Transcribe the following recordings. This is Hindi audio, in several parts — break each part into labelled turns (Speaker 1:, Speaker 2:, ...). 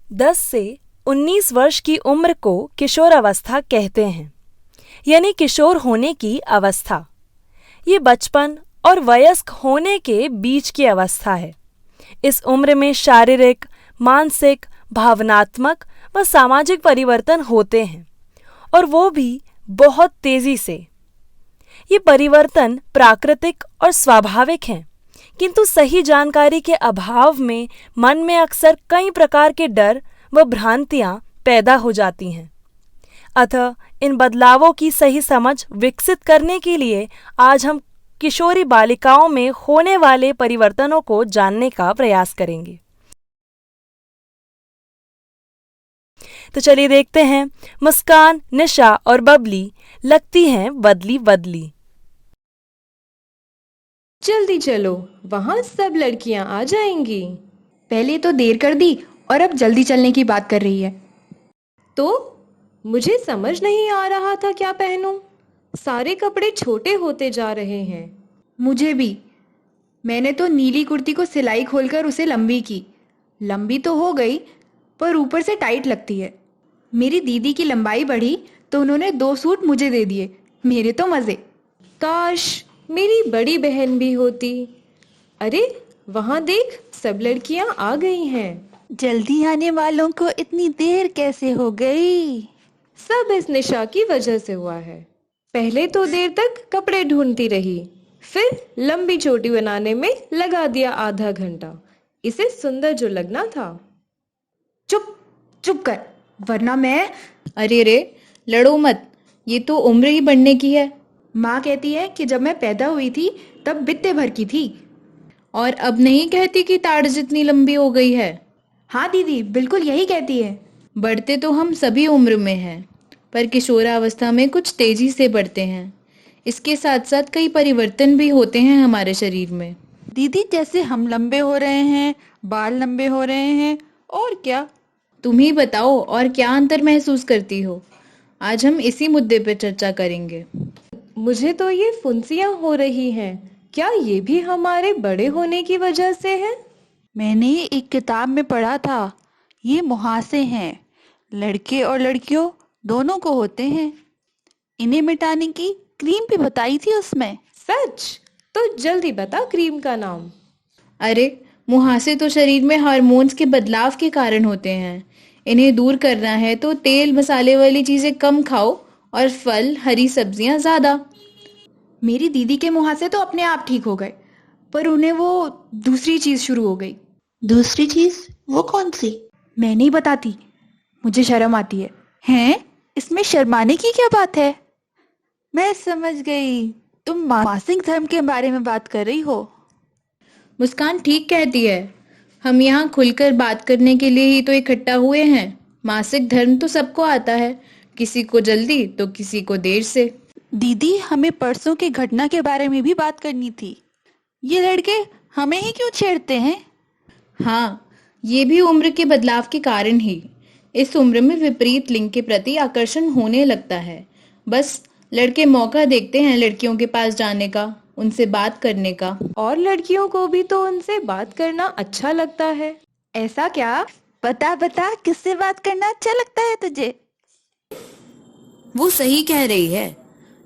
Speaker 1: 10 से 19 वर्ष की उम्र को किशोरावस्था कहते हैं, यानी किशोर होने की अवस्था। ये बचपन और वयस्क होने के बीच की अवस्था है। इस उम्र में शारीरिक, मानसिक, भावनात्मक व सामाजिक परिवर्तन होते हैं, और वो भी बहुत तेजी से। ये परिवर्तन प्राकृतिक और स्वाभाविक हैं, किंतु सही जानकारी के अभाव में मन में अक्सर कई प्रकार के डर व भ्रांतियां पैदा हो जाती हैं। अतः इन बदलावों की सही समझ विकसित करने के लिए आज हम किशोरी बालिकाओं में होने वाले परिवर्तनों को जानने का प्रयास करेंगे। तो चलिए देखते हैं, मुस्कान, निशा और बबली लगती हैं बदली बदली।
Speaker 2: जल्दी चलो, वहाँ सब लड़कियाँ आ जाएंगी।
Speaker 3: पहले तो देर कर दी और अब जल्दी चलने की बात कर रही है।
Speaker 2: तो मुझे समझ नहीं आ रहा था क्या पहनूं। सारे कपड़े छोटे होते जा रहे हैं।
Speaker 3: मुझे भी। मैंने तो नीली कुर्ती को सिलाई खोलकर उसे लंबी की। लंबी तो हो गई, पर ऊपर से टाइट लगती है। मेरी दीदी की लंबाई बढ़ी तो उन्होंने 2 सूट मुझे दे दिए। मेरे तो मज़े।
Speaker 2: काश मेरी बड़ी बहन भी होती। अरे वहाँ देख, सब लड़कियाँ आ गई हैं।
Speaker 4: जल्दी आने वालों को इतनी देर कैसे हो गई?
Speaker 2: सब इस निशा की वजह से हुआ है। पहले तो देर तक कपड़े ढूंढती रही, फिर लंबी चोटी बनाने में लगा दिया आधा घंटा। इसे सुंदर जो लगना था।
Speaker 3: चुप चुप कर, वरना मैं।
Speaker 5: अरे रे, लड़ो मत, ये तो उम्र ही बढ़ने की है।
Speaker 3: माँ कहती है कि जब मैं पैदा हुई थी तब बित्ते भर की थी।
Speaker 5: और अब नहीं कहती कि ताड़ जितनी लंबी हो गई है।
Speaker 3: हाँ दीदी, बिल्कुल यही कहती है।
Speaker 5: बढ़ते तो हम सभी उम्र में हैं, पर किशोरावस्था में कुछ तेजी से बढ़ते हैं। इसके साथ साथ कई परिवर्तन भी होते हैं हमारे शरीर में।
Speaker 4: दीदी, जैसे हम लंबे हो रहे हैं, बाल लंबे हो रहे हैं, और क्या?
Speaker 5: तुम ही बताओ, और क्या अंतर महसूस करती हो? आज हम इसी मुद्दे पर चर्चा करेंगे।
Speaker 2: मुझे तो ये फुंसियाँ हो रही हैं। क्या ये भी हमारे बड़े होने की वजह से है?
Speaker 4: मैंने एक किताब में पढ़ा था, ये मुहासे हैं, लड़के और लड़कियों दोनों को होते हैं। इन्हें मिटाने की क्रीम भी बताई थी उसमें।
Speaker 2: सच? तो जल्दी बता क्रीम का नाम।
Speaker 5: अरे, मुहासे तो शरीर में हार्मोन्स के बदलाव के कारण होते हैं। इन्हें दूर करना है तो तेल मसाले वाली चीजें कम खाओ और फल, हरी सब्जियां ज्यादा।
Speaker 3: मेरी दीदी के मुहासे तो अपने आप ठीक हो गए, पर उन्हें वो दूसरी चीज शुरू हो गई।
Speaker 4: दूसरी चीज? वो कौन सी?
Speaker 3: मैं नहीं बताती, मुझे शर्म आती है।
Speaker 4: हैं? इसमें शर्माने की क्या बात है? मैं समझ गई, तुम मासिक धर्म के बारे में बात कर रही हो।
Speaker 5: मुस्कान ठीक कहती है। हम यहाँ खुलकर बात करने के लिए ही तो इकट्ठा हुए हैं। मासिक धर्म तो सबको आता है, किसी को जल्दी तो किसी को देर से।
Speaker 4: दीदी, हमें परसों की घटना के बारे में भी बात करनी थी। ये लड़के हमें ही क्यों छेड़ते हैं?
Speaker 5: हाँ, ये भी उम्र के बदलाव के कारण ही। इस उम्र में विपरीत लिंग के प्रति आकर्षण होने लगता है। बस लड़के मौका देखते हैं लड़कियों के पास जाने का, उनसे बात करने का।
Speaker 2: और लड़कियों को भी तो उनसे बात करना अच्छा लगता है।
Speaker 3: ऐसा क्या?
Speaker 4: बता बता, किससे बात करना अच्छा लगता है तुझे?
Speaker 6: वो सही कह रही है,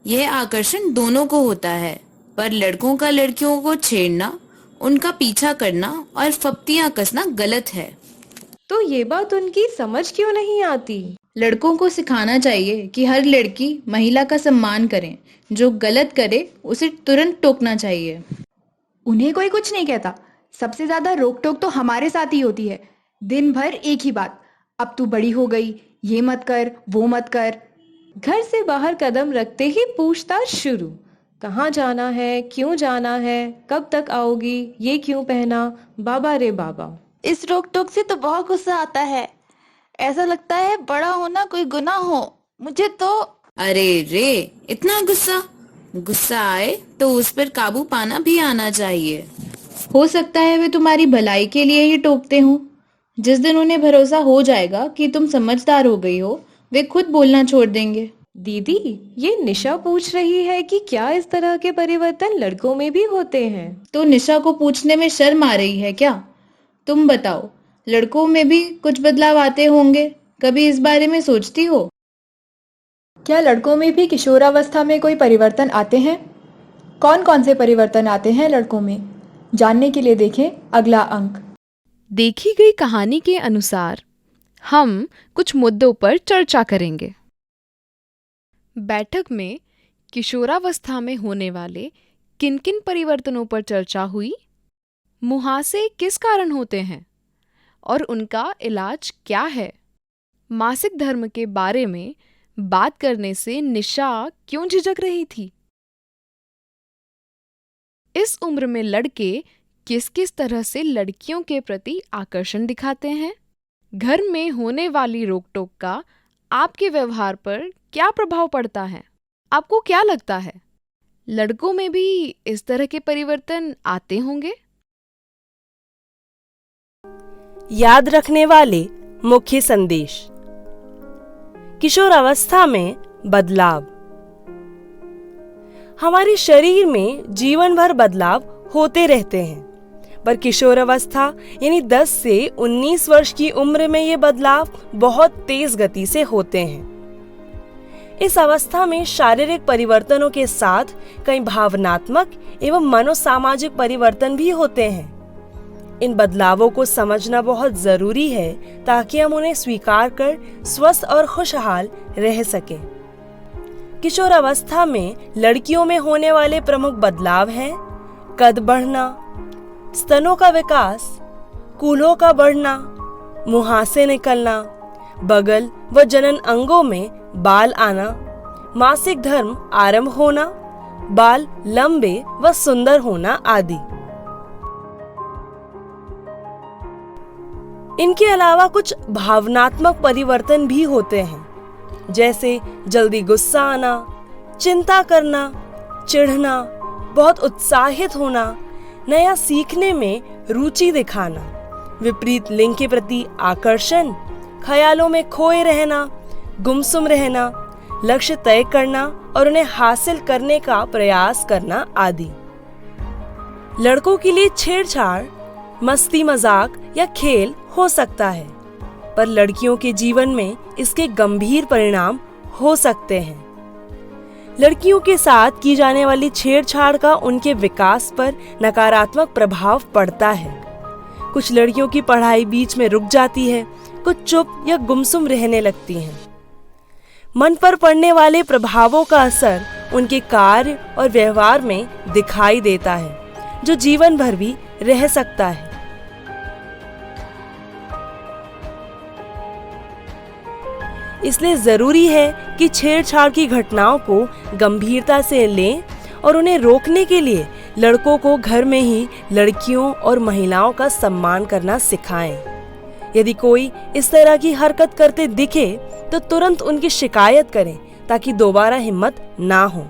Speaker 6: यह आकर्षण दोनों को होता है, पर लड़कों का लड़कियों को छेड़ना, उनका पीछा करना और फप्तियां कसना गलत है।
Speaker 2: तो ये बात उनकी समझ क्यों नहीं आती?
Speaker 5: लड़कों को सिखाना चाहिए कि हर लड़की महिला का सम्मान करें। जो गलत करे उसे तुरंत टोकना चाहिए।
Speaker 3: उन्हें कोई कुछ नहीं कहता। सबसे ज्यादा रोक टोक तो हमारे साथ ही होती है। दिन भर एक ही बात, अब तू बड़ी हो गई, ये मत कर, वो मत कर।
Speaker 2: घर से बाहर कदम रखते ही पूछताछ शुरू। कहाँ जाना है, क्यों जाना है, कब तक आओगी, ये क्यों पहना, बाबा रे बाबा।
Speaker 4: इस रोक टोक से तो बहुत गुस्सा आता है। ऐसा लगता है बड़ा होना कोई गुनाह हो। मुझे तो।
Speaker 6: अरे रे, इतना गुस्सा? गुस्सा आए तो उस पर काबू पाना भी आना चाहिए।
Speaker 5: हो सकता है वे तुम्हारी भलाई के लिए ही टोकते हो। जिस दिन उन्हें भरोसा हो जाएगा कि तुम समझदार हो गई हो, वे खुद बोलना छोड़ देंगे।
Speaker 2: दीदी, ये निशा पूछ रही है कि क्या इस तरह के परिवर्तन लड़कों में भी होते हैं?
Speaker 5: तो निशा को पूछने में शर्म आ रही है क्या? तुम बताओ, लड़कों में भी कुछ बदलाव आते होंगे, कभी इस बारे में सोचती हो?
Speaker 3: क्या लड़कों में भी किशोरावस्था में कोई परिवर्तन आते हैं? कौन कौन से परिवर्तन आते हैं लड़कों में? जानने के लिए देखें अगला अंक।
Speaker 7: देखी गई कहानी के अनुसार हम कुछ मुद्दों पर चर्चा करेंगे। बैठक में किशोरावस्था में होने वाले किन किन परिवर्तनों पर चर्चा हुई? मुहासे किस कारण होते हैं और उनका इलाज क्या है? मासिक धर्म के बारे में बात करने से निशा क्यों झिझक रही थी? इस उम्र में लड़के किस किस तरह से लड़कियों के प्रति आकर्षण दिखाते हैं? घर में होने वाली रोक-टोक का आपके व्यवहार पर क्या प्रभाव पड़ता है? आपको क्या लगता है, लड़कों में भी इस तरह के परिवर्तन आते होंगे?
Speaker 1: याद रखने वाले मुख्य संदेश। किशोरावस्था में बदलाव। हमारे शरीर में जीवन भर बदलाव होते रहते हैं, पर किशोरावस्था यानी 10 से 19 वर्ष की उम्र में ये बदलाव बहुत तेज गति से होते हैं। इस अवस्था में शारीरिक परिवर्तनों के साथ कई भावनात्मक एवं मनोसामाजिक परिवर्तन भी होते हैं। इन बदलावों को समझना बहुत जरूरी है ताकि हम उन्हें स्वीकार कर स्वस्थ और खुशहाल रह सकें। किशोरावस्था में लड़कियों में होने वाले प्रमुख बदलाव हैं कद बढ़ना, स्तनों का विकास, कूल्हों का बढ़ना, मुहासे निकलना, बगल व जनन अंगों में बाल आना, मासिक धर्म आरंभ होना, बाल लंबे व सुंदर होना आदि। इनके अलावा कुछ भावनात्मक परिवर्तन भी होते हैं, जैसे जल्दी गुस्सा आना, चिंता करना, चिढ़ना, बहुत उत्साहित होना, नया सीखने में रुचि दिखाना, विपरीत लिंग के प्रति आकर्षण, ख्यालों में खोए रहना, गुमसुम रहना, लक्ष्य तय करना और उन्हें हासिल करने का प्रयास करना आदि। लड़कों के लिए छेड़छाड़, मस्ती मजाक या खेल हो सकता है, पर लड़कियों के जीवन में इसके गंभीर परिणाम हो सकते हैं। लड़कियों के साथ की जाने वाली छेड़छाड़ का उनके विकास पर नकारात्मक प्रभाव पड़ता है। कुछ लड़कियों की पढ़ाई बीच में रुक जाती है, कुछ चुप या गुमसुम रहने लगती हैं। मन पर पड़ने वाले प्रभावों का असर उनके कार्य और व्यवहार में दिखाई देता है, जो जीवन भर भी रह सकता है। इसलिए जरूरी है कि छेड़छाड़ की घटनाओं को गंभीरता से लें और उन्हें रोकने के लिए लड़कों को घर में ही लड़कियों और महिलाओं का सम्मान करना सिखाएं। यदि कोई इस तरह की हरकत करते दिखे तो तुरंत उनकी शिकायत करें ताकि दोबारा हिम्मत ना हो।